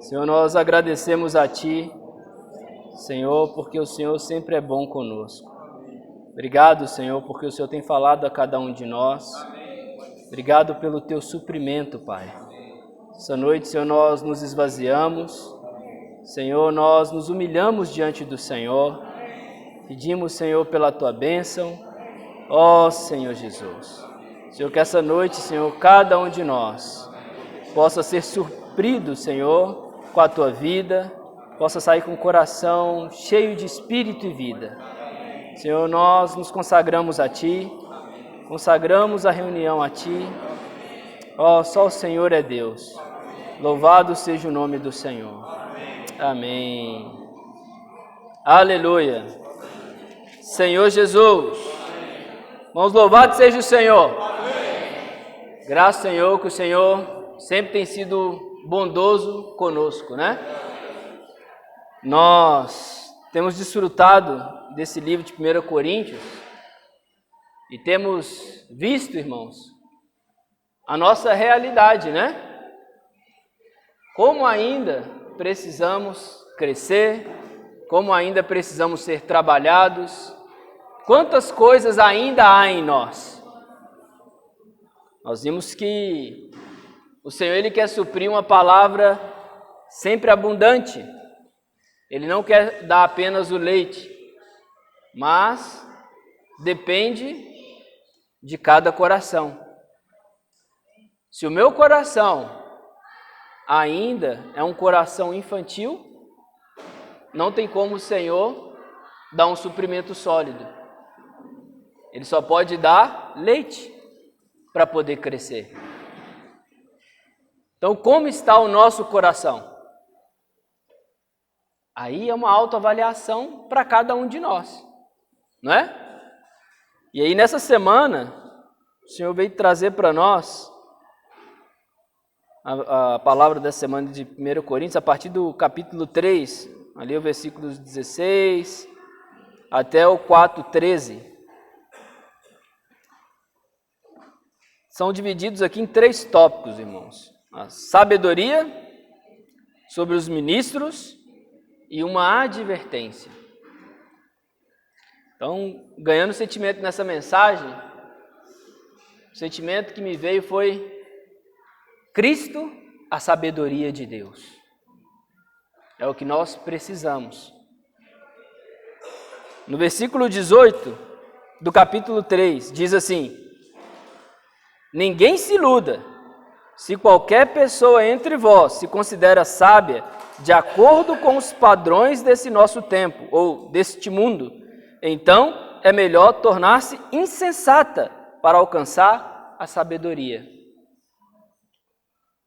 Senhor, nós agradecemos a Ti, Senhor, porque o Senhor sempre é bom conosco. Obrigado, Senhor, porque o Senhor tem falado a cada um de nós. Obrigado pelo Teu suprimento, Pai. Essa noite, Senhor, nós nos esvaziamos. Senhor, nós nos humilhamos diante do Senhor. Pedimos, Senhor, pela Tua bênção. Ó Senhor Jesus. Senhor, que essa noite, Senhor, cada um de nós possa ser suprido, Senhor, com a Tua vida, possa sair com o coração cheio de espírito e vida. Senhor, nós nos consagramos a Ti, consagramos a reunião a Ti. Ó, só o Senhor é Deus. Louvado seja o nome do Senhor. Amém. Aleluia. Senhor Jesus. Irmãos, louvado seja o Senhor. Graças ao Senhor, que o Senhor sempre tem sido bondoso conosco, né? Nós temos desfrutado desse livro de 1 Coríntios e temos visto, irmãos, a nossa realidade, né? Como ainda precisamos crescer, como ainda precisamos ser trabalhados, quantas coisas ainda há em nós. Nós vimos que o Senhor, Ele quer suprir uma palavra sempre abundante. Ele não quer dar apenas o leite, mas depende de cada coração. Se o meu coração ainda é um coração infantil, não tem como o Senhor dar um suprimento sólido. Ele só pode dar leite para poder crescer. Então, como está o nosso coração? Aí é uma autoavaliação para cada um de nós, não é? E aí, nessa semana, o Senhor veio trazer para nós a palavra dessa semana de 1 Coríntios, a partir do capítulo 3, ali o versículos 16 até o 4:13. São divididos aqui em 3 tópicos, irmãos. A sabedoria sobre os ministros e uma advertência. Então, ganhando sentimento nessa mensagem, o sentimento que me veio foi Cristo, a sabedoria de Deus. É o que nós precisamos. No versículo 18 do capítulo 3, diz assim: ninguém se iluda, se qualquer pessoa entre vós se considera sábia, de acordo com os padrões desse nosso tempo, ou deste mundo, então é melhor tornar-se insensata para alcançar a sabedoria.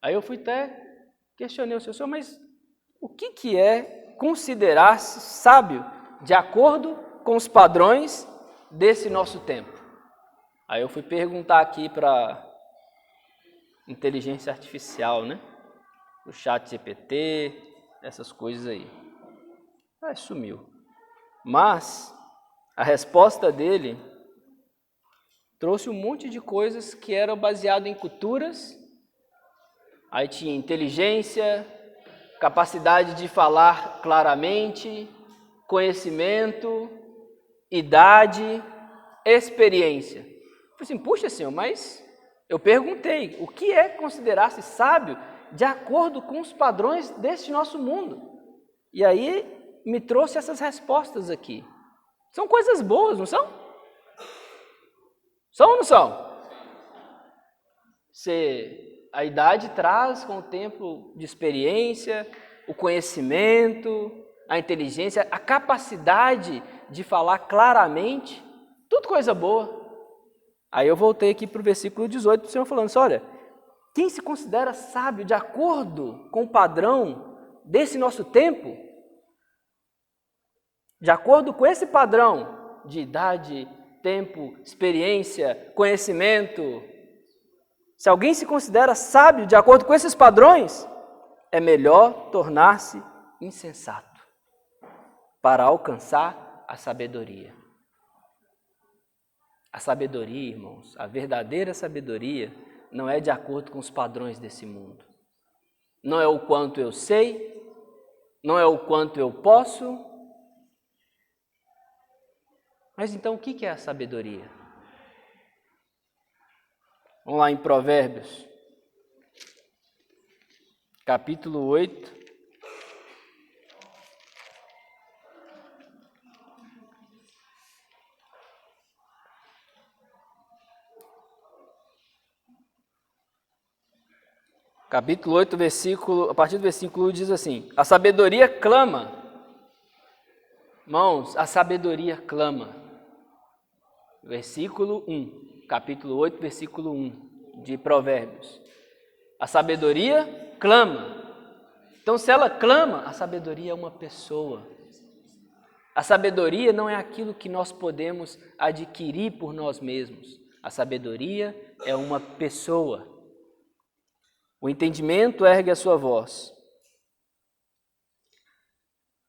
Aí eu fui até questionei o Senhor, mas o que é considerar-se sábio de acordo com os padrões desse nosso tempo? Aí eu fui perguntar aqui para inteligência artificial, né? O chat GPT, essas coisas aí. Aí sumiu. Mas a resposta dele trouxe um monte de coisas que eram baseadas em culturas. Aí tinha inteligência, capacidade de falar claramente, conhecimento, idade, experiência. Eu falei assim, puxa, Senhor, mas eu perguntei, o que é considerar-se sábio de acordo com os padrões deste nosso mundo? E aí me trouxe essas respostas aqui. São coisas boas, não são? São ou não são? A idade traz com o tempo de experiência, o conhecimento, a inteligência, a capacidade de falar claramente, tudo coisa boa. Aí eu voltei aqui para o versículo 18 do Senhor falando assim, olha, quem se considera sábio de acordo com o padrão desse nosso tempo, de acordo com esse padrão de idade, tempo, experiência, conhecimento, se alguém se considera sábio de acordo com esses padrões, é melhor tornar-se insensato para alcançar a sabedoria. A sabedoria, irmãos, a verdadeira sabedoria não é de acordo com os padrões desse mundo. não é o quanto eu sei, não é o quanto eu posso. Mas então o que é a sabedoria? Vamos lá em Provérbios, capítulo 8. Capítulo 8, a partir do versículo 1 diz assim: a sabedoria clama. Irmãos, a sabedoria clama. Versículo 1, capítulo 8, versículo 1 de Provérbios. A sabedoria clama. Então, se ela clama, a sabedoria é uma pessoa. A sabedoria não é aquilo que nós podemos adquirir por nós mesmos. A sabedoria é uma pessoa. O entendimento ergue a sua voz.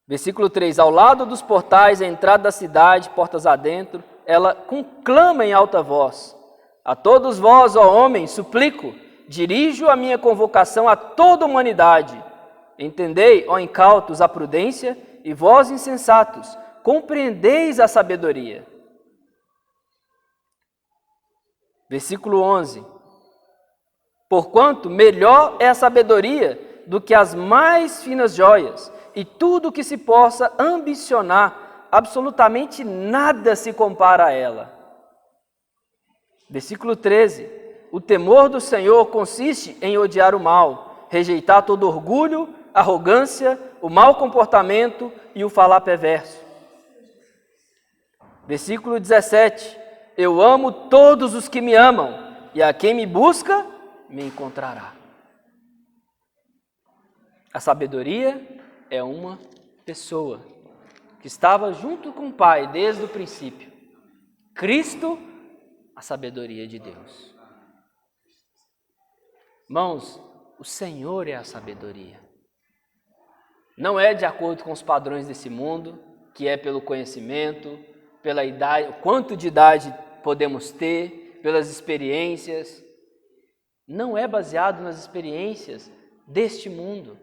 Versículo 3. Ao lado dos portais, a entrada da cidade, portas adentro, ela conclama em alta voz. A todos vós, ó homens, suplico, dirijo a minha convocação a toda a humanidade. Entendei, ó incautos, a prudência, e vós, insensatos, compreendeis a sabedoria. Versículo 11. Porquanto melhor é a sabedoria do que as mais finas joias, e tudo que se possa ambicionar, absolutamente nada se compara a ela. Versículo 13. O temor do Senhor consiste em odiar o mal, rejeitar todo orgulho, arrogância, o mau comportamento e o falar perverso. Versículo 17. Eu amo todos os que me amam, e a quem me busca, me encontrará. A sabedoria é uma pessoa que estava junto com o Pai desde o princípio. Cristo, a sabedoria de Deus. Irmãos, o Senhor é a sabedoria. Não é de acordo com os padrões desse mundo, que é pelo conhecimento, pela idade, quanto de idade podemos ter, pelas experiências. Não é baseado nas experiências deste mundo.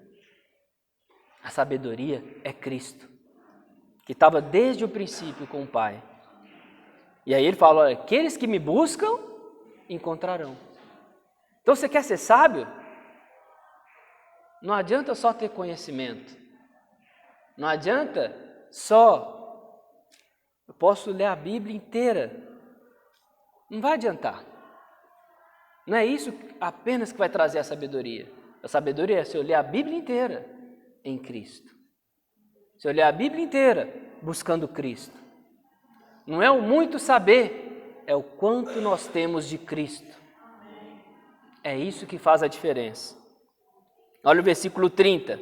A sabedoria é Cristo, que estava desde o princípio com o Pai. E aí ele fala, olha, aqueles que me buscam, encontrarão. Então você quer ser sábio? Não adianta só ter conhecimento. Não adianta só, eu posso ler a Bíblia inteira. Não vai adiantar. Não é isso apenas que vai trazer a sabedoria. A sabedoria é se eu ler a Bíblia inteira em Cristo. Se eu ler a Bíblia inteira buscando Cristo. Não é o muito saber, é o quanto nós temos de Cristo. É isso que faz a diferença. Olha o versículo 30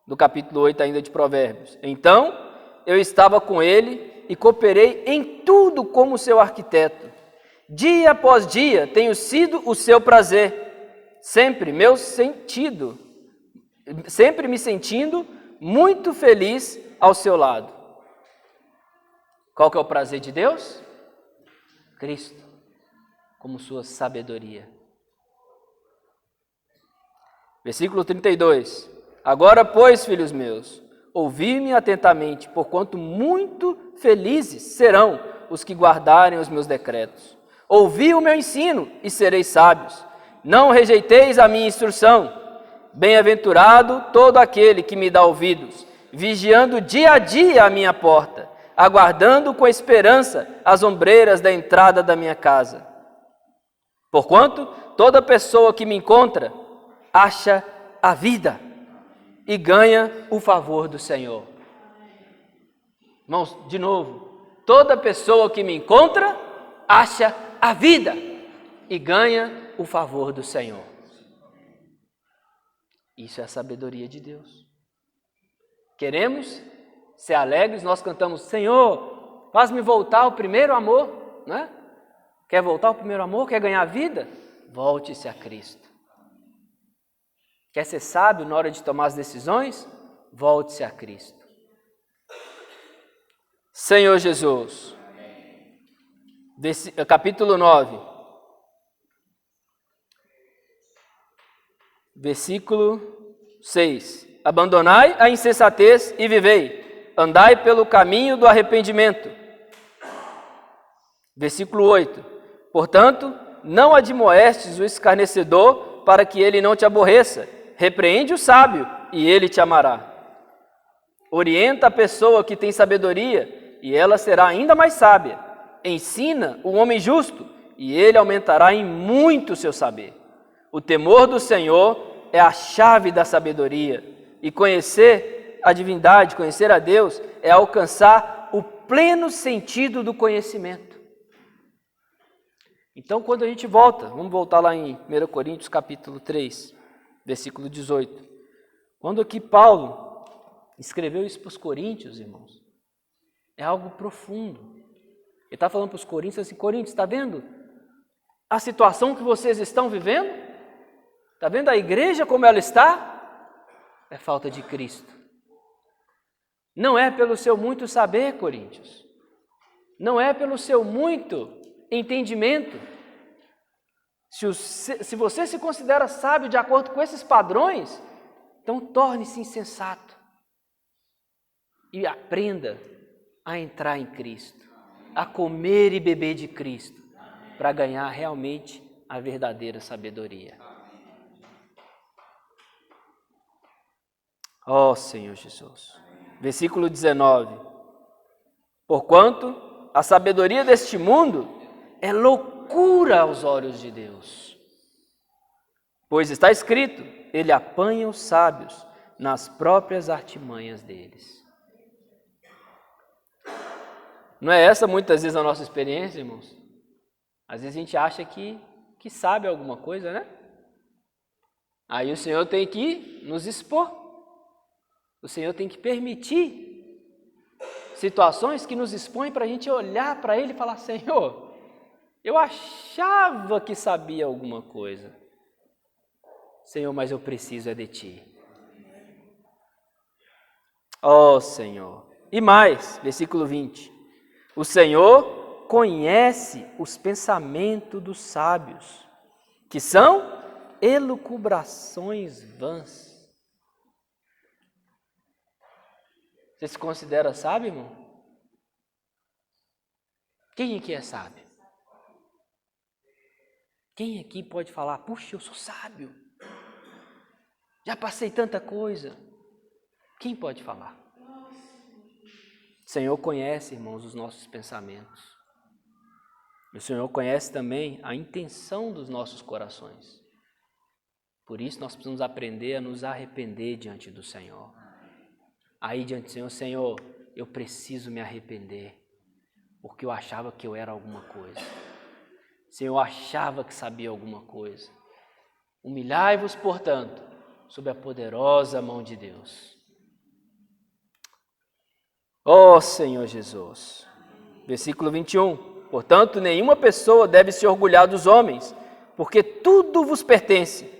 do capítulo 8 ainda de Provérbios. Então, eu estava com ele e cooperei em tudo como seu arquiteto. Dia após dia tenho sido o seu prazer, sempre me sentindo muito feliz ao seu lado. Qual que é o prazer de Deus? Cristo, como sua sabedoria. Versículo 32. Agora, pois, filhos meus, ouvi-me atentamente, porquanto muito felizes serão os que guardarem os meus decretos. Ouvi o meu ensino e sereis sábios. Não rejeiteis a minha instrução. Bem-aventurado todo aquele que me dá ouvidos, vigiando dia a dia a minha porta, aguardando com esperança as ombreiras da entrada da minha casa. Porquanto toda pessoa que me encontra acha a vida e ganha o favor do Senhor. Irmãos, de novo, toda pessoa que me encontra acha a vida e ganha o favor do Senhor. Isso é a sabedoria de Deus. Queremos ser alegres, nós cantamos, Senhor, faz-me voltar ao primeiro amor, não é? Quer voltar ao primeiro amor? Quer ganhar vida? Volte-se a Cristo. Quer ser sábio na hora de tomar as decisões? Volte-se a Cristo. Senhor Jesus, capítulo 9, versículo 6. Abandonai a insensatez e vivei, andai pelo caminho do arrependimento. Versículo 8. Portanto, não admoestes o escarnecedor para que ele não te aborreça. Repreende o sábio e ele te amará. Orienta a pessoa que tem sabedoria e ela será ainda mais sábia. Ensina o homem justo e ele aumentará em muito o seu saber. O temor do Senhor é a chave da sabedoria e conhecer a divindade, conhecer a Deus, é alcançar o pleno sentido do conhecimento. Então, quando a gente volta, vamos voltar lá em 1 Coríntios capítulo 3, versículo 18. Quando aqui Paulo escreveu isso para os coríntios, irmãos, é algo profundo. Ele está falando para os coríntios assim: Coríntios, está vendo a situação que vocês estão vivendo? Está vendo a igreja como ela está? É falta de Cristo. Não é pelo seu muito saber, Coríntios. Não é pelo seu muito entendimento. Se você se considera sábio de acordo com esses padrões, então torne-se insensato e aprenda a entrar em Cristo, a comer e beber de Cristo, para ganhar realmente a verdadeira sabedoria. Ó Senhor Jesus. Versículo 19. Porquanto a sabedoria deste mundo é loucura aos olhos de Deus. Pois está escrito: ele apanha os sábios nas próprias artimanhas deles. Não é essa muitas vezes a nossa experiência, irmãos? Às vezes a gente acha que sabe alguma coisa, né? Aí o Senhor tem que nos expor. O Senhor tem que permitir situações que nos expõem para a gente olhar para Ele e falar: Senhor, eu achava que sabia alguma coisa. Senhor, mas eu preciso é de Ti. Ó Senhor. E mais, versículo 20. O Senhor conhece os pensamentos dos sábios, que são elucubrações vãs. Você se considera sábio, irmão? Quem aqui é sábio? Quem aqui pode falar: puxa, eu sou sábio, já passei tanta coisa? Quem pode falar? O Senhor conhece, irmãos, os nossos pensamentos. O Senhor conhece também a intenção dos nossos corações. Por isso nós precisamos aprender a nos arrepender diante do Senhor. Aí diante do Senhor: Senhor, eu preciso me arrepender, porque eu achava que eu era alguma coisa. Senhor, eu achava que sabia alguma coisa. Humilhai-vos, portanto, sob a poderosa mão de Deus. Ó Senhor Jesus. Versículo 21. Portanto, nenhuma pessoa deve se orgulhar dos homens, porque tudo vos pertence.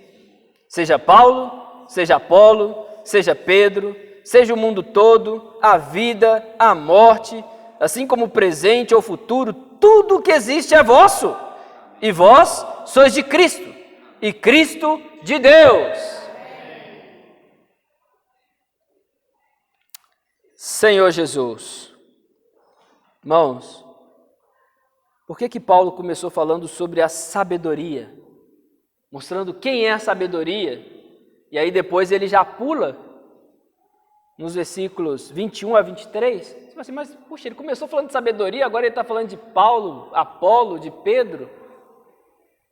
Seja Paulo, seja Apolo, seja Pedro, seja o mundo todo, a vida, a morte, assim como o presente ou o futuro, tudo o que existe é vosso, e vós sois de Cristo, e Cristo de Deus. Senhor Jesus. Irmãos, por que Paulo começou falando sobre a sabedoria, mostrando quem é a sabedoria, e aí depois ele já pula nos versículos 21 a 23, você fala assim: mas puxa, ele começou falando de sabedoria, agora ele está falando de Paulo, Apolo, de Pedro.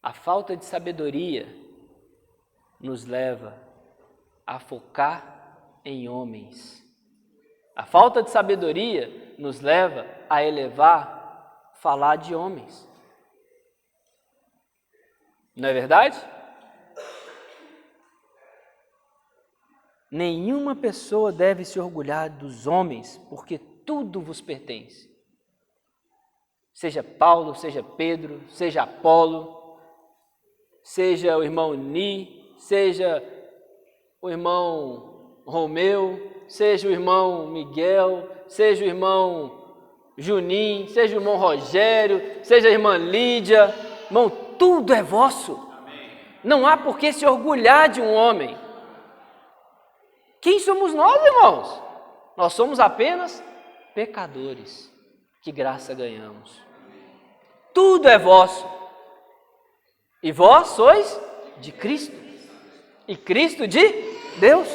A falta de sabedoria nos leva a focar em homens. A falta de sabedoria nos leva a falar de homens. Não é verdade? Nenhuma pessoa deve se orgulhar dos homens, porque tudo vos pertence. Seja Paulo, seja Pedro, seja Apolo, seja o irmão Ni, seja o irmão Romeu, seja o irmão Miguel, seja o irmão Juninho, seja o irmão Rogério, seja a irmã Lídia. Irmão, tudo é vosso. Não há por que se orgulhar de um homem. Quem somos nós, irmãos? Nós somos apenas pecadores. Que graça ganhamos. Tudo é vosso. E vós sois de Cristo. E Cristo de Deus.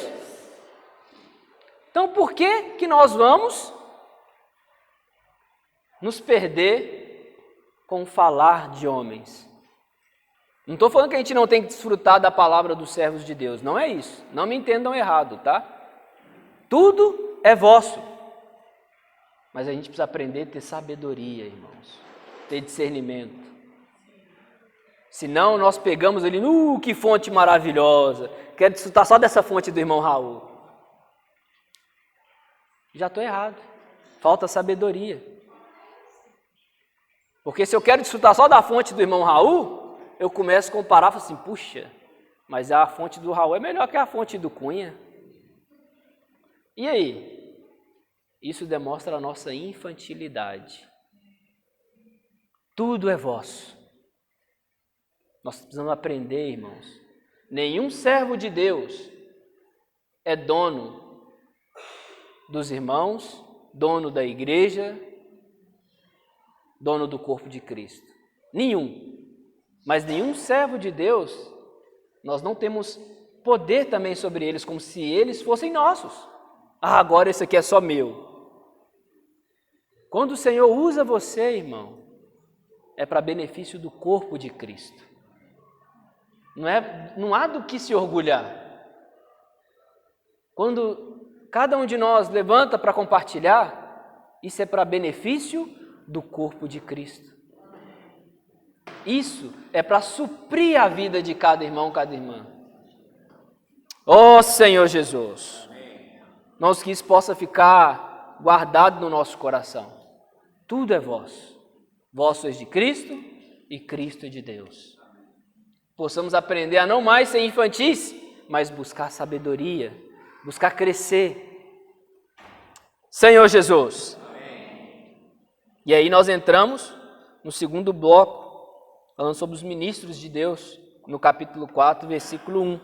Então por que nós vamos nos perder com o falar de homens? Não estou falando que a gente não tem que desfrutar da palavra dos servos de Deus. Não é isso. Não me entendam errado, tá? Tudo é vosso. Mas a gente precisa aprender a ter sabedoria, irmãos. Ter discernimento. Senão nós pegamos ali, que fonte maravilhosa. Quero desfrutar só dessa fonte do irmão Raul. Já estou errado. Falta sabedoria. Porque se eu quero desfrutar só da fonte do irmão Raul, eu começo a comparar e falo assim, puxa, mas a fonte do Raul é melhor que a fonte do Cunha. E aí? Isso demonstra a nossa infantilidade. Tudo é vosso. Nós precisamos aprender, irmãos. Nenhum servo de Deus é dono dos irmãos, dono da igreja, dono do corpo de Cristo. Nenhum. Mas nenhum servo de Deus, nós não temos poder também sobre eles, como se eles fossem nossos. Agora esse aqui é só meu. Quando o Senhor usa você, irmão, é para benefício do corpo de Cristo. Não há do que se orgulhar. Quando cada um de nós levanta para compartilhar, isso é para benefício do corpo de Cristo. Isso é para suprir a vida de cada irmão, cada irmã. Ó Senhor Jesus, nós que isso possa ficar guardado no nosso coração. Tudo é vosso. Vós sois de Cristo e Cristo é de Deus. Possamos aprender a não mais ser infantis, mas buscar sabedoria, buscar crescer. Senhor Jesus. E aí nós entramos no segundo bloco, falando sobre os ministros de Deus, no capítulo 4, versículo 1.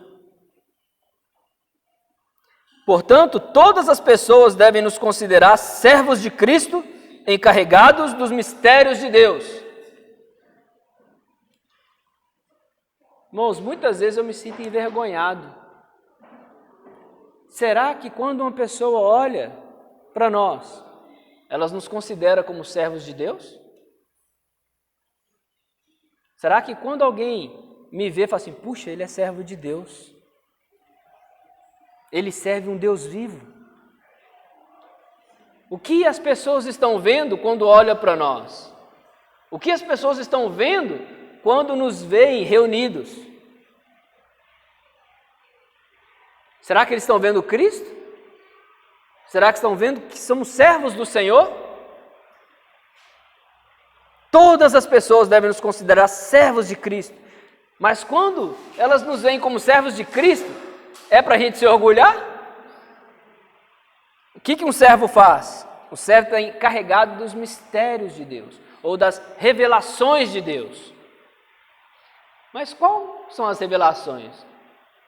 Portanto, todas as pessoas devem nos considerar servos de Cristo, encarregados dos mistérios de Deus. Irmãos, muitas vezes eu me sinto envergonhado. Será que quando uma pessoa olha para nós, elas nos considera como servos de Deus? Será que quando alguém me vê, fala assim, puxa, ele é servo de Deus. Ele serve um Deus vivo. O que as pessoas estão vendo quando olham para nós? O que as pessoas estão vendo quando nos veem reunidos? Será que eles estão vendo Cristo? Será que estão vendo que somos servos do Senhor? Todas as pessoas devem nos considerar servos de Cristo. Mas quando elas nos veem como servos de Cristo, é para a gente se orgulhar? O que um servo faz? O servo está encarregado dos mistérios de Deus, ou das revelações de Deus. Mas quais são as revelações?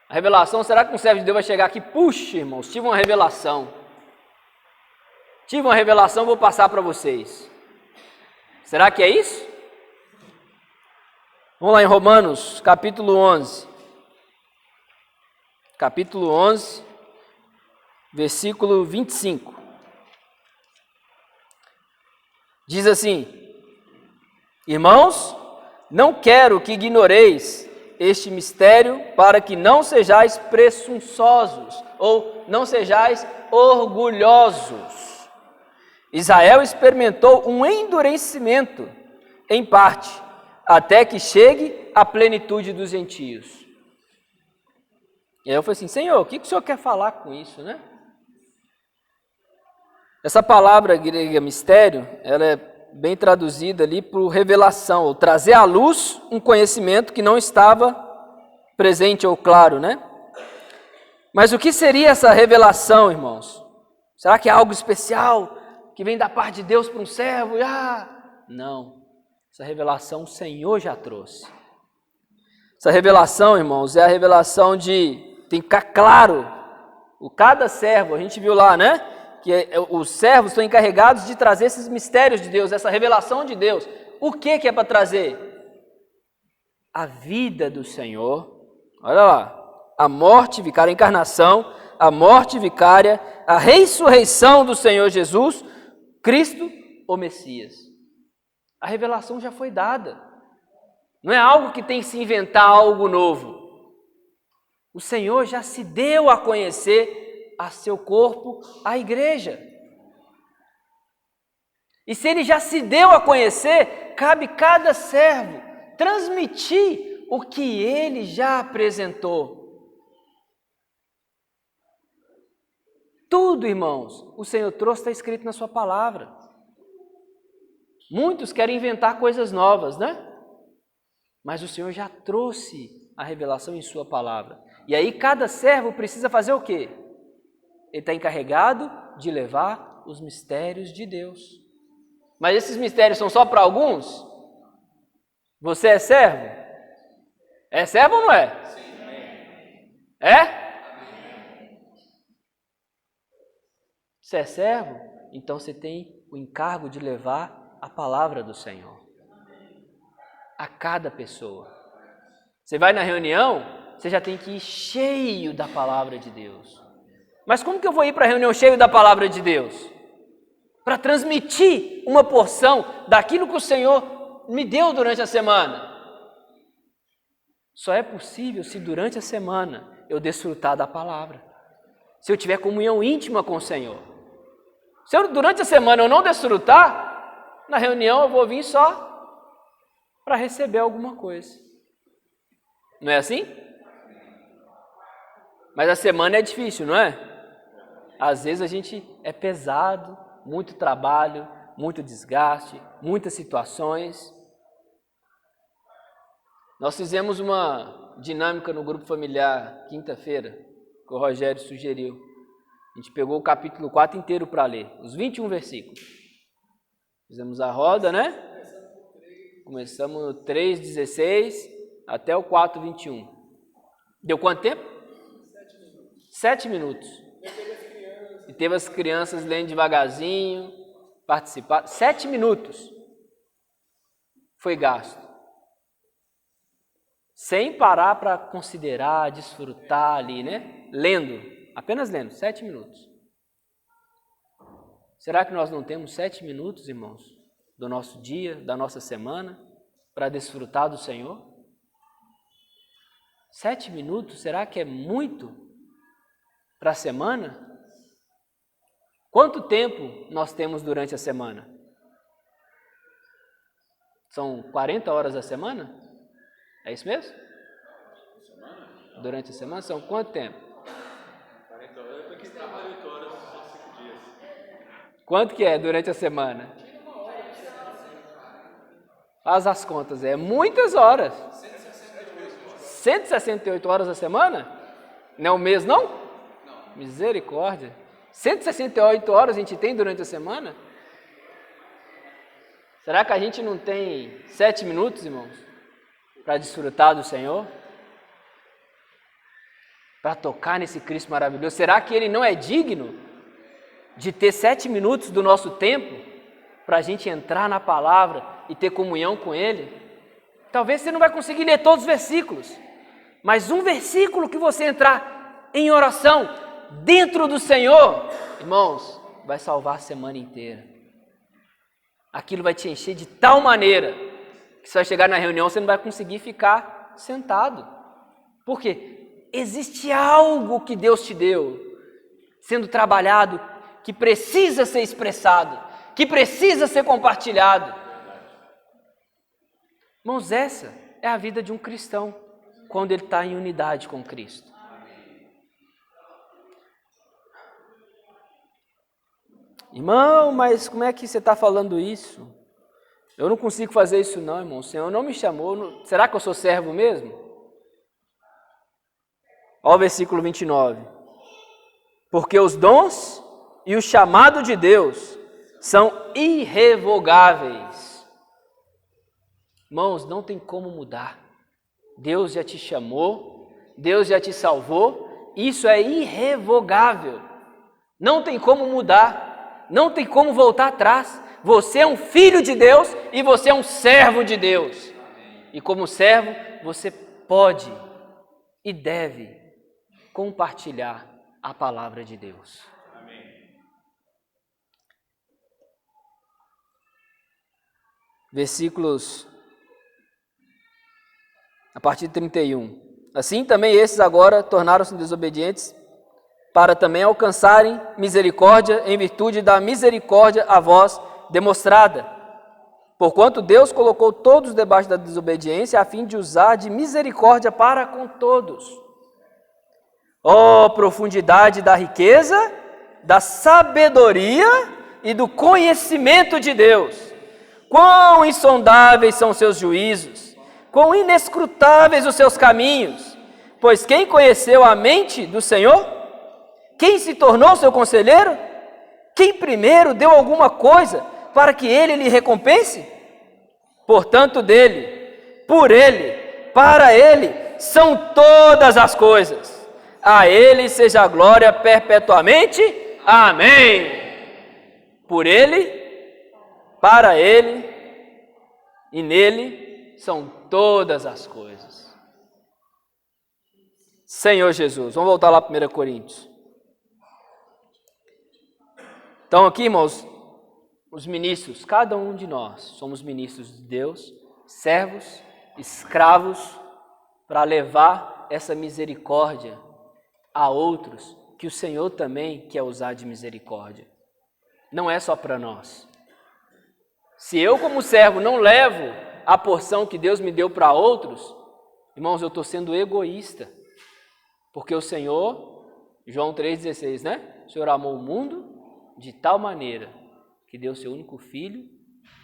A revelação, será que um servo de Deus vai chegar aqui? Puxa, irmãos, tive uma revelação. Tive uma revelação, vou passar para vocês. Será que é isso? Vamos lá em Romanos, capítulo 11. Capítulo 11, versículo 25. Diz assim: Irmãos, não quero que ignoreis este mistério para que não sejais presunçosos ou não sejais orgulhosos. Israel experimentou um endurecimento, em parte, até que chegue a plenitude dos gentios. E aí eu falei assim, Senhor, o que o Senhor quer falar com isso, né? Essa palavra grega mistério, ela é bem traduzida ali por revelação, ou trazer à luz um conhecimento que não estava presente ou claro, né? Mas o que seria essa revelação, irmãos? Será que é algo especial que vem da parte de Deus para um servo? Não. Essa revelação o Senhor já trouxe. Essa revelação, irmãos, é a revelação de... Tem que ficar claro Cada servo, a gente viu lá, né? Que os servos estão encarregados de trazer esses mistérios de Deus, essa revelação de Deus. O que é para trazer? A vida do Senhor. Olha lá, a morte vicária, a encarnação, a morte vicária, a ressurreição do Senhor Jesus, Cristo, o Messias. A revelação já foi dada. Não é algo que tem que se inventar algo novo. O Senhor já se deu a conhecer a seu corpo, a igreja. E se ele já se deu a conhecer, cabe cada servo transmitir o que ele já apresentou. Tudo, irmãos, o Senhor trouxe, está escrito na sua palavra. Muitos querem inventar coisas novas, né? Mas o Senhor já trouxe a revelação em sua palavra. E aí cada servo precisa fazer o quê? Ele está encarregado de levar os mistérios de Deus. Mas esses mistérios são só para alguns? Você é servo? É servo ou não é? Sim. É? Você é servo? Então você tem o encargo de levar a palavra do Senhor a cada pessoa. Você vai na reunião, você já tem que ir cheio da palavra de Deus. Mas como que eu vou ir para a reunião cheio da palavra de Deus? Para transmitir uma porção daquilo que o Senhor me deu durante a semana. Só é possível se durante a semana eu desfrutar da palavra. Se eu tiver comunhão íntima com o Senhor. Se eu, durante a semana eu não desfrutar, na reunião eu vou vir só para receber alguma coisa. Não é assim? Mas a semana é difícil, não é? Às vezes a gente é pesado, muito trabalho, muito desgaste, muitas situações. Nós fizemos uma dinâmica no grupo familiar quinta-feira, que o Rogério sugeriu. A gente pegou o capítulo 4 inteiro para ler, os 21 versículos. Fizemos a roda, né? Começamos no 3:16 até o 4:21. Deu quanto tempo? 7 minutos. E teve as crianças lendo devagarzinho, participar. 7 minutos foi gasto. Sem parar para considerar, desfrutar ali, né? Lendo, apenas lendo, 7 minutos. Será que nós não temos 7 minutos, irmãos, do nosso dia, da nossa semana, para desfrutar do Senhor? 7 minutos, será que é muito para a semana? Quanto tempo nós temos durante a semana? São 40 horas a semana? É isso mesmo? Durante a semana são quanto tempo? 40 horas, porque trabalho 8 horas, só 5 dias. Quanto que é durante a semana? Faz as contas, é muitas horas. 168 horas a semana? Não é um mês, não? Não. Misericórdia. 168 horas a gente tem durante a semana? Será que a gente não tem 7 minutos, irmãos? Para desfrutar do Senhor? Para tocar nesse Cristo maravilhoso? Será que Ele não é digno de ter 7 minutos do nosso tempo para a gente entrar na palavra e ter comunhão com Ele? Talvez você não vai conseguir ler todos os versículos, mas um versículo que você entrar em oração dentro do Senhor, irmãos, vai salvar a semana inteira. Aquilo vai te encher de tal maneira que você vai chegar na reunião, você não vai conseguir ficar sentado. Por quê? Existe algo que Deus te deu, sendo trabalhado, que precisa ser expressado, que precisa ser compartilhado. Irmãos, essa é a vida de um cristão, quando ele está em unidade com Cristo. Irmão, mas como é que você está falando isso? Eu não consigo fazer isso não, irmão. O Senhor não me chamou. Será que eu sou servo mesmo? Olha o versículo 29. Porque os dons e o chamado de Deus são irrevogáveis. Irmãos, não tem como mudar. Deus já te chamou, Deus já te salvou isso é irrevogável. Não tem como mudar, não tem como voltar atrás. Você é um filho de Deus e você é um servo de Deus. E como servo, você pode e deve compartilhar a palavra de Deus. Versículos a partir de 31. Assim também esses agora tornaram-se desobedientes, para também alcançarem misericórdia em virtude da misericórdia a vós demonstrada. Porquanto Deus colocou todos debaixo da desobediência, a fim de usar de misericórdia para com todos. Ó profundidade da riqueza, da sabedoria e do conhecimento de Deus! Quão insondáveis são os seus juízos, quão inescrutáveis os seus caminhos! Pois quem conheceu a mente do Senhor? Quem se tornou seu conselheiro? Quem primeiro deu alguma coisa para que ele lhe recompense? Portanto, dele, por ele, para ele, são todas as coisas. A ele seja a glória perpetuamente. Amém. Por ele, para ele e nele são todas as coisas. Senhor Jesus, vamos voltar lá para 1 Coríntios. Então aqui, irmãos, os ministros, cada um de nós, somos ministros de Deus, servos, escravos, para levar essa misericórdia a outros, que o Senhor também quer usar de misericórdia. Não é só para nós. Se eu, como servo, não levo a porção que Deus me deu para outros, irmãos, eu estou sendo egoísta. Porque o Senhor, João 3,16, né? O Senhor amou o mundo de tal maneira que deu seu único Filho,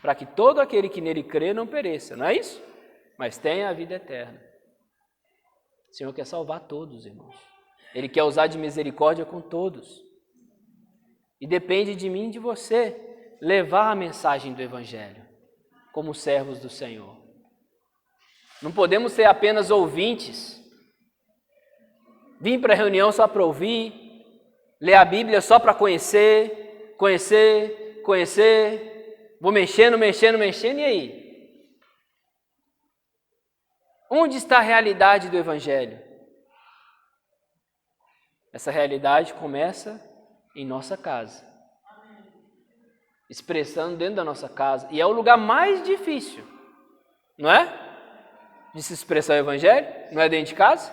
para que todo aquele que nele crê não pereça, não é isso? Mas tenha a vida eterna. O Senhor quer salvar todos, irmãos. Ele quer usar de misericórdia com todos. E depende de mim e de você levar a mensagem do Evangelho, como servos do Senhor. Não podemos ser apenas ouvintes. Vim para a reunião só para ouvir, ler a Bíblia só para conhecer, vou mexendo, e aí? Onde está a realidade do Evangelho? Essa realidade começa em nossa casa, expressando dentro da nossa casa, e é o lugar mais difícil, não é? De se expressar o Evangelho, não é dentro de casa?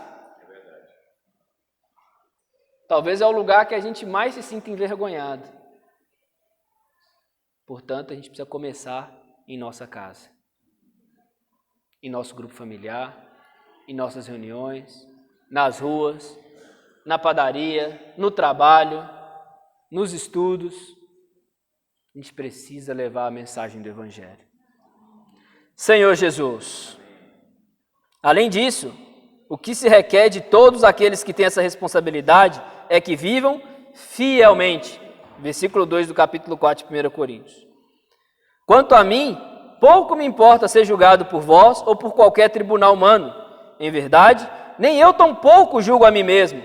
Talvez é o lugar que a gente mais se sinta envergonhado. Portanto, a gente precisa começar em nossa casa, em nosso grupo familiar, em nossas reuniões, nas ruas, na padaria, no trabalho, nos estudos. A gente precisa levar a mensagem do Evangelho. Senhor Jesus, além disso, o que se requer de todos aqueles que têm essa responsabilidade é que vivam fielmente. Versículo 2 do capítulo 4 de 1 Coríntios. Quanto a mim, pouco me importa ser julgado por vós ou por qualquer tribunal humano. Em verdade, nem eu tampouco julgo a mim mesmo.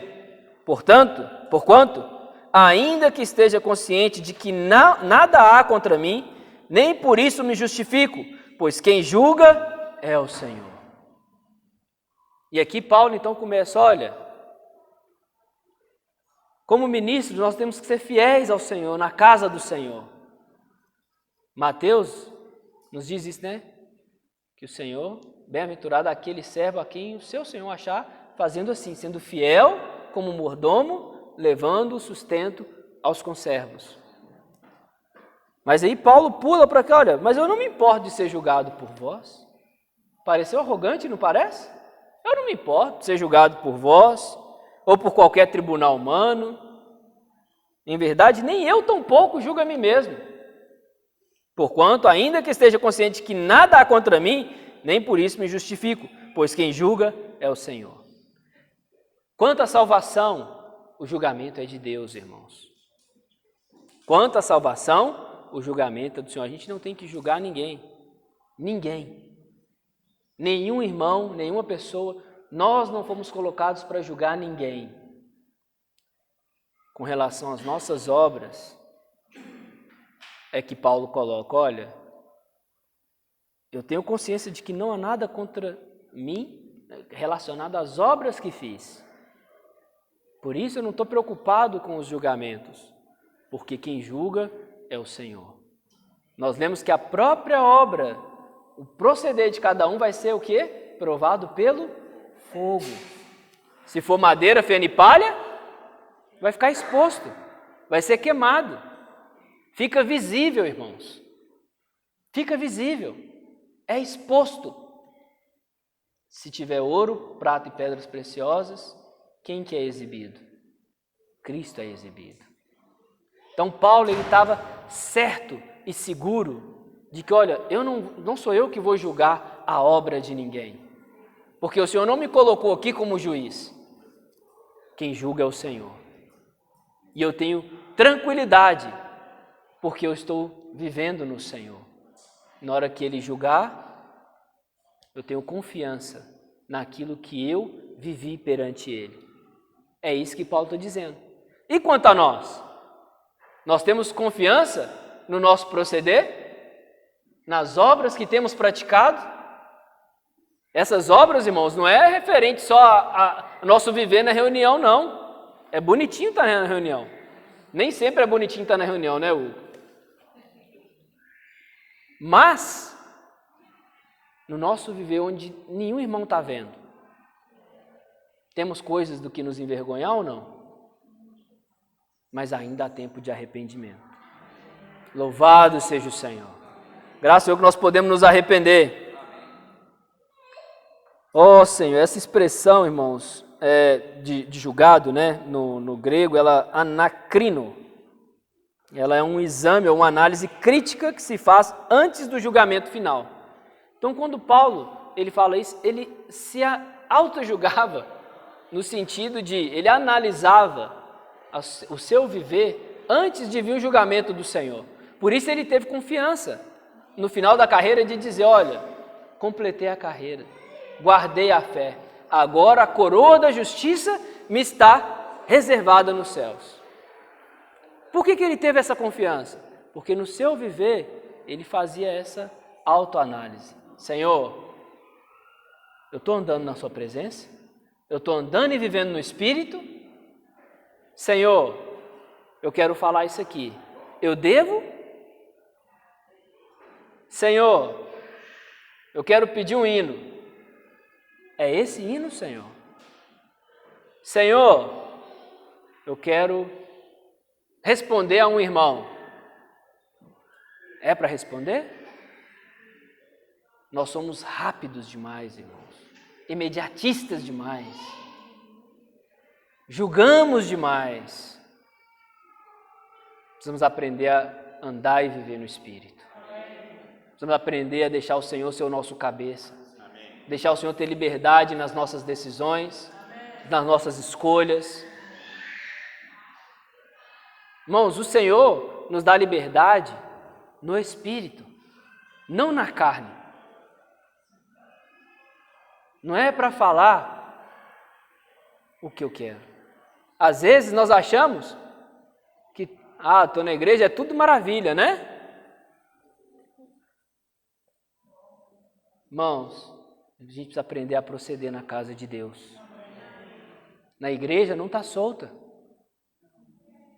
Porquanto, ainda que esteja consciente de que nada há contra mim, nem por isso me justifico, pois quem julga é o Senhor. E aqui Paulo então começa, olha, como ministros nós temos que ser fiéis ao Senhor, na casa do Senhor. Mateus nos diz isso, né? Que o Senhor, bem-aventurado aquele servo a quem o seu Senhor achar fazendo assim, sendo fiel como mordomo, levando o sustento aos conservos. Mas aí Paulo pula para cá, olha, mas eu não me importo de ser julgado por vós. Pareceu arrogante, não parece? Eu não me importo de ser julgado por vós, ou por qualquer tribunal humano. Em verdade, nem eu tampouco julgo a mim mesmo. Porquanto, ainda que esteja consciente que nada há contra mim, nem por isso me justifico, pois quem julga é o Senhor. Quanto à salvação, o julgamento é de Deus, irmãos. Quanto à salvação, o julgamento é do Senhor. A gente não tem que julgar ninguém. Ninguém. Nenhum irmão, nenhuma pessoa. Nós não fomos colocados para julgar ninguém. com relação às nossas obras, é que Paulo coloca, olha, eu tenho consciência de que não há nada contra mim relacionado às obras que fiz. Por isso eu não estou preocupado com os julgamentos, porque quem julga é o Senhor. Nós lemos que a própria obra, o proceder de cada um vai ser o quê? Provado pelo fogo. Se for madeira, feno e palha, vai ficar exposto, vai ser queimado. Fica visível, irmãos. Fica visível. É exposto. Se tiver ouro, prata e pedras preciosas, quem que é exibido? Cristo é exibido. Então Paulo estava certo e seguro de que, olha, não sou eu que vou julgar a obra de ninguém, porque o Senhor não me colocou aqui como juiz. Quem julga é o Senhor. E eu tenho tranquilidade, porque eu estou vivendo no Senhor. Na hora que Ele julgar, eu tenho confiança naquilo que eu vivi perante Ele. É isso que Paulo está dizendo. E quanto a nós? Nós temos confiança no nosso proceder? Nas obras que temos praticado? Essas obras, irmãos, não é referente só ao nosso viver na reunião, não. É bonitinho estar na reunião. Nem sempre é bonitinho estar na reunião, né, Hugo? Mas, no nosso viver onde nenhum irmão está vendo, temos coisas do que nos envergonhar ou não? Mas ainda há tempo de arrependimento. Louvado seja o Senhor. Graças a Deus que nós podemos nos arrepender. Ó Senhor, essa expressão, irmãos, de julgado, né, no grego, ela anacrino. Ela é um exame ou uma análise crítica que se faz antes do julgamento final. Então, quando Paulo ele fala isso, ele se auto-julgava no sentido de ele analisava o seu viver antes de vir o julgamento do Senhor. Por isso ele teve confiança no final da carreira de dizer, olha, completei a carreira, guardei a fé, agora a coroa da justiça me está reservada nos céus. Por que ele teve essa confiança? Porque no seu viver ele fazia essa autoanálise. Senhor, eu estou andando na sua presença? Eu estou andando e vivendo no Espírito? Senhor, eu quero falar isso aqui. Eu devo? Senhor, eu quero pedir um hino. É esse hino, Senhor? Senhor, eu quero responder a um irmão. É para responder? Nós somos rápidos demais, irmãos. Imediatistas demais. Julgamos demais. Precisamos aprender a andar e viver no Espírito. Precisamos aprender a deixar o Senhor ser o nosso cabeça. Deixar o Senhor ter liberdade nas nossas decisões, nas nossas escolhas. Irmãos, o Senhor nos dá liberdade no Espírito, não na carne. Não é para falar o que eu quero. Às vezes nós achamos que, estou na igreja, é tudo maravilha, né? Irmãos, a gente precisa aprender a proceder na casa de Deus. Na igreja não está solta.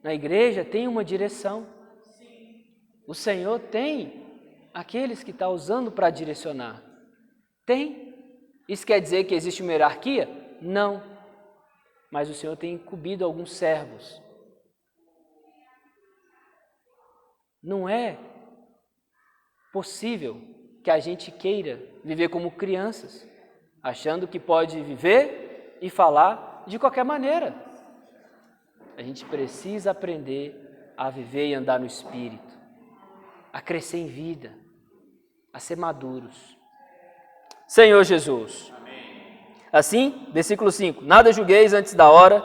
Na igreja tem uma direção. O Senhor tem aqueles que está usando para direcionar. Tem. Isso quer dizer que existe uma hierarquia? Não. Mas o Senhor tem incumbido alguns servos. Não é possível que a gente queira viver como crianças, achando que pode viver e falar de qualquer maneira. A gente precisa aprender a viver e andar no Espírito, a crescer em vida, a ser maduros. Senhor Jesus. Amém. Assim, versículo 5, nada julgueis antes da hora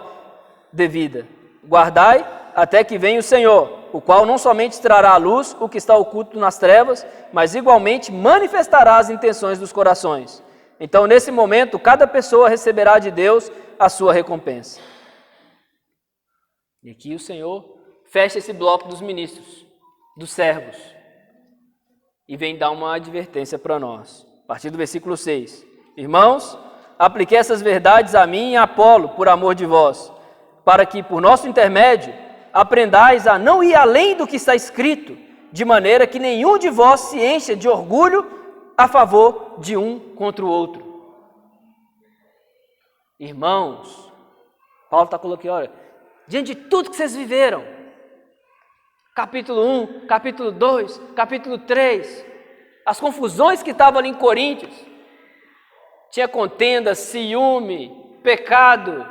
devida, guardai até que venha o Senhor, o qual não somente trará à luz o que está oculto nas trevas, mas igualmente manifestará as intenções dos corações. Então, nesse momento, cada pessoa receberá de Deus a sua recompensa. E aqui o Senhor fecha esse bloco dos ministros, dos servos, e vem dar uma advertência para nós. A partir do versículo 6. Irmãos, apliquei essas verdades a mim e a Apolo, por amor de vós, para que, por nosso intermédio, aprendais a não ir além do que está escrito, de maneira que nenhum de vós se encha de orgulho a favor de um contra o outro. Irmãos, Paulo está colocando, olha, diante de tudo que vocês viveram, capítulo 1, capítulo 2, capítulo 3, as confusões que estavam ali em Coríntios, tinha contenda, ciúme, pecado,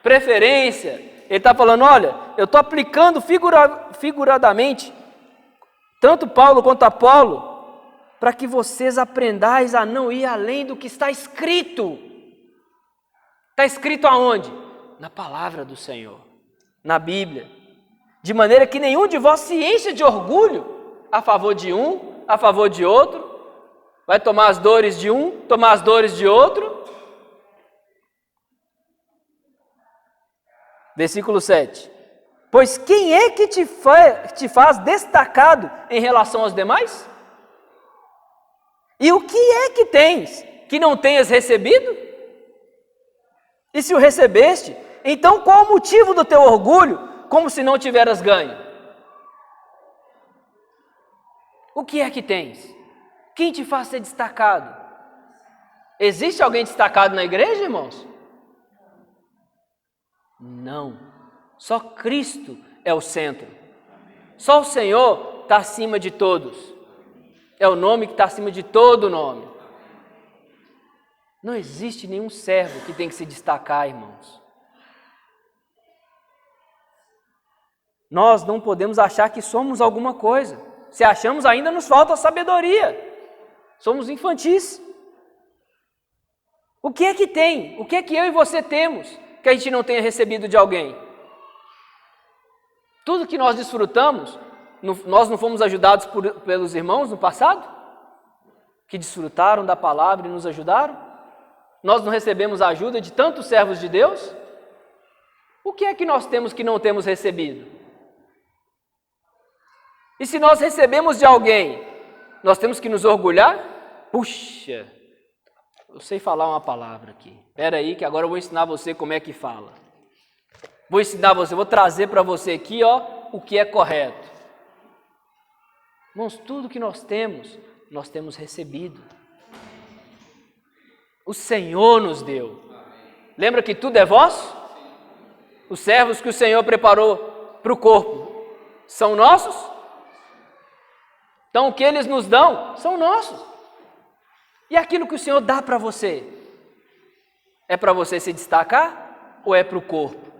preferência. Ele está falando, olha, eu estou aplicando figuradamente, tanto Paulo quanto Apolo, para que vocês aprendais a não ir além do que está escrito. Está escrito aonde? Na palavra do Senhor, na Bíblia. De maneira que nenhum de vós se encha de orgulho a favor de um, a favor de outro. Vai tomar as dores de um, tomar as dores de outro. Versículo 7. Pois quem é que te faz destacado em relação aos demais? E o que é que tens que não tenhas recebido? E se o recebeste, então qual o motivo do teu orgulho, como se não tiveras ganho? O que é que tens? Quem te faz ser destacado? Existe alguém destacado na igreja, irmãos? Não. Só Cristo é o centro. Só o Senhor está acima de todos. É o nome que está acima de todo nome. Não existe nenhum servo que tem que se destacar, irmãos. Nós não podemos achar que somos alguma coisa. Se achamos, ainda nos falta sabedoria. Somos infantis. O que é que tem? O que é que eu e você temos que a gente não tenha recebido de alguém? Tudo que nós desfrutamos, nós não fomos ajudados pelos irmãos no passado? Que desfrutaram da palavra e nos ajudaram? Nós não recebemos a ajuda de tantos servos de Deus? O que é que nós temos que não temos recebido? E se nós recebemos de alguém, nós temos que nos orgulhar? Puxa, eu sei falar uma palavra aqui. Espera aí que agora eu vou ensinar você como é que fala. Vou ensinar você, vou trazer para você aqui, ó, o que é correto. Irmãos, tudo que nós temos recebido. O Senhor nos deu. Lembra que tudo é vosso? Os servos que o Senhor preparou para o corpo são nossos? Então o que eles nos dão são nossos. E aquilo que o Senhor dá para você, é para você se destacar ou é para o corpo?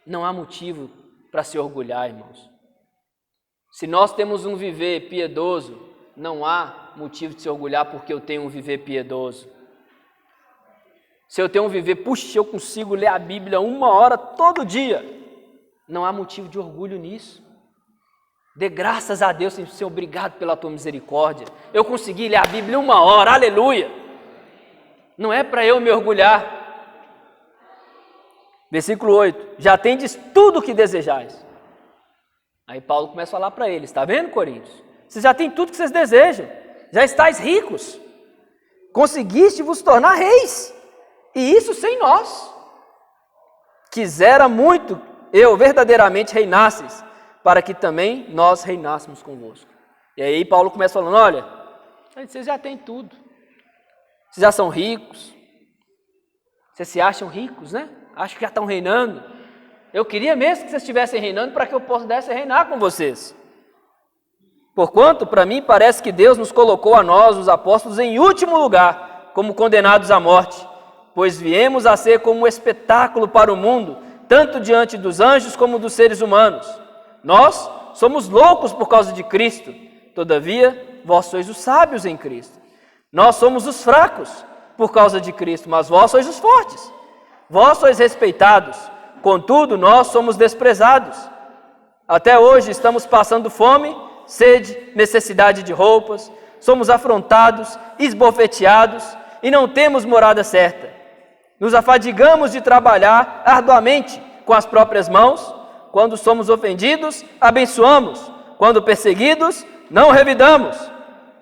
Não há motivo para se orgulhar, irmãos. Se nós temos um viver piedoso, não há motivo de se orgulhar porque eu tenho um viver piedoso. Se eu tenho um viver, puxa, eu consigo ler a Bíblia 1 hora todo dia, não há motivo de orgulho nisso. Dê graças a Deus, Senhor, obrigado pela tua misericórdia. Eu consegui ler a Bíblia 1 hora, aleluia. Não é para eu me orgulhar. Versículo 8, já tendes tudo o que desejais. Aí Paulo começa a falar para eles, está vendo, Coríntios? Vocês já têm tudo que vocês desejam, já estáis ricos, conseguiste vos tornar reis, e isso sem nós. Quisera muito eu verdadeiramente reinasseis, para que também nós reinássemos convosco. E aí Paulo começa falando, olha, vocês já têm tudo, vocês já são ricos, vocês se acham ricos, né? Acham que já estão reinando. Eu queria mesmo que vocês estivessem reinando para que eu pudesse reinar com vocês. Porquanto, para mim, parece que Deus nos colocou a nós, os apóstolos, em último lugar, como condenados à morte, pois viemos a ser como um espetáculo para o mundo, tanto diante dos anjos como dos seres humanos. Nós somos loucos por causa de Cristo, todavia, vós sois os sábios em Cristo. Nós somos os fracos por causa de Cristo, mas vós sois os fortes. Vós sois respeitados, contudo, nós somos desprezados. Até hoje estamos passando fome, sede, necessidade de roupas, somos afrontados, esbofeteados e não temos morada certa. Nos afadigamos de trabalhar arduamente, com as próprias mãos. Quando somos ofendidos, abençoamos. Quando perseguidos, não revidamos.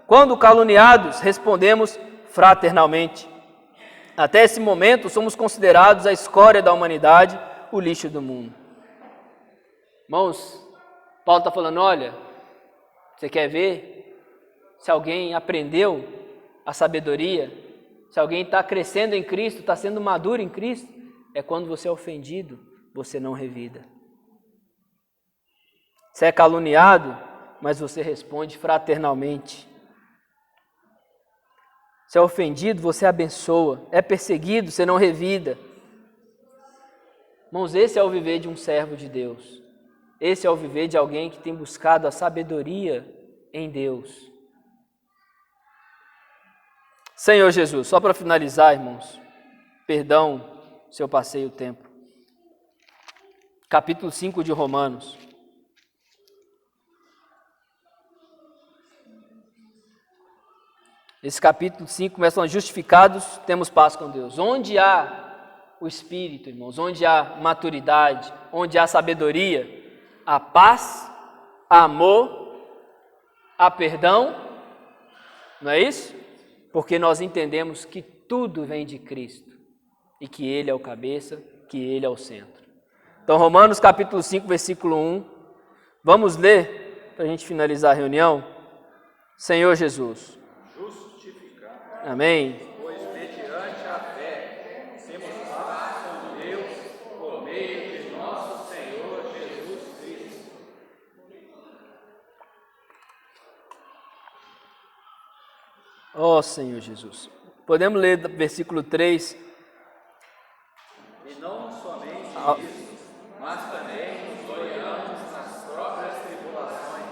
Quando caluniados, respondemos fraternalmente. Até esse momento, somos considerados a escória da humanidade, o lixo do mundo. Irmãos, Paulo está falando, olha, você quer ver se alguém aprendeu a sabedoria, se alguém está crescendo em Cristo, está sendo maduro em Cristo, é quando você é ofendido, você não revida. Você é caluniado, mas você responde fraternalmente. Se é ofendido, você abençoa. É perseguido, você não revida. Irmãos, esse é o viver de um servo de Deus. Esse é o viver de alguém que tem buscado a sabedoria em Deus. Senhor Jesus, só para finalizar, irmãos, perdão se eu passei o tempo. Capítulo 5 de Romanos. Esse capítulo 5 começa: justificados, temos paz com Deus. Onde há o Espírito, irmãos, onde há maturidade, onde há sabedoria, há paz, há amor, há perdão, não é isso? Porque nós entendemos que tudo vem de Cristo e que Ele é o cabeça, que Ele é o centro. Então, Romanos capítulo 5, versículo 1, vamos ler para a gente finalizar a reunião. Senhor Jesus. Amém. Pois mediante a fé temos paz com Deus por meio de nosso Senhor Jesus Cristo. Ó Senhor Jesus. Podemos ler do versículo 3. E não somente isso, mas também nos gloriamos nas próprias tribulações,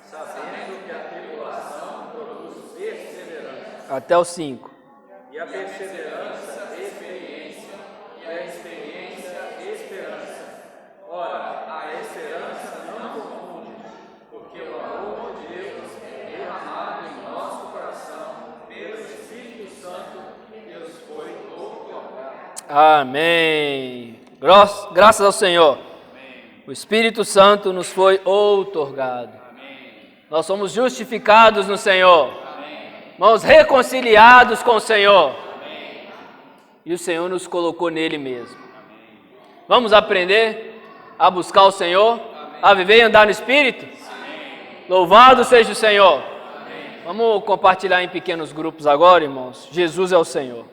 sabendo que a tribulação produz perseverança. Até o 5. E a perseverança, experiência, e a experiência, esperança. Ora, a esperança não confunde, porque o amor de Deus é derramado em nosso coração pelo Espírito Santo que nos foi outorgado. Amém. Graças ao Senhor. Amém. O Espírito Santo nos foi outorgado. Amém. Nós somos justificados no Senhor. Irmãos, reconciliados com o Senhor. Amém. E o Senhor nos colocou nele mesmo. Amém. Vamos aprender a buscar o Senhor, amém, a viver e andar no Espírito? Amém. Louvado seja o Senhor. Amém. Vamos compartilhar em pequenos grupos agora, irmãos. Jesus é o Senhor.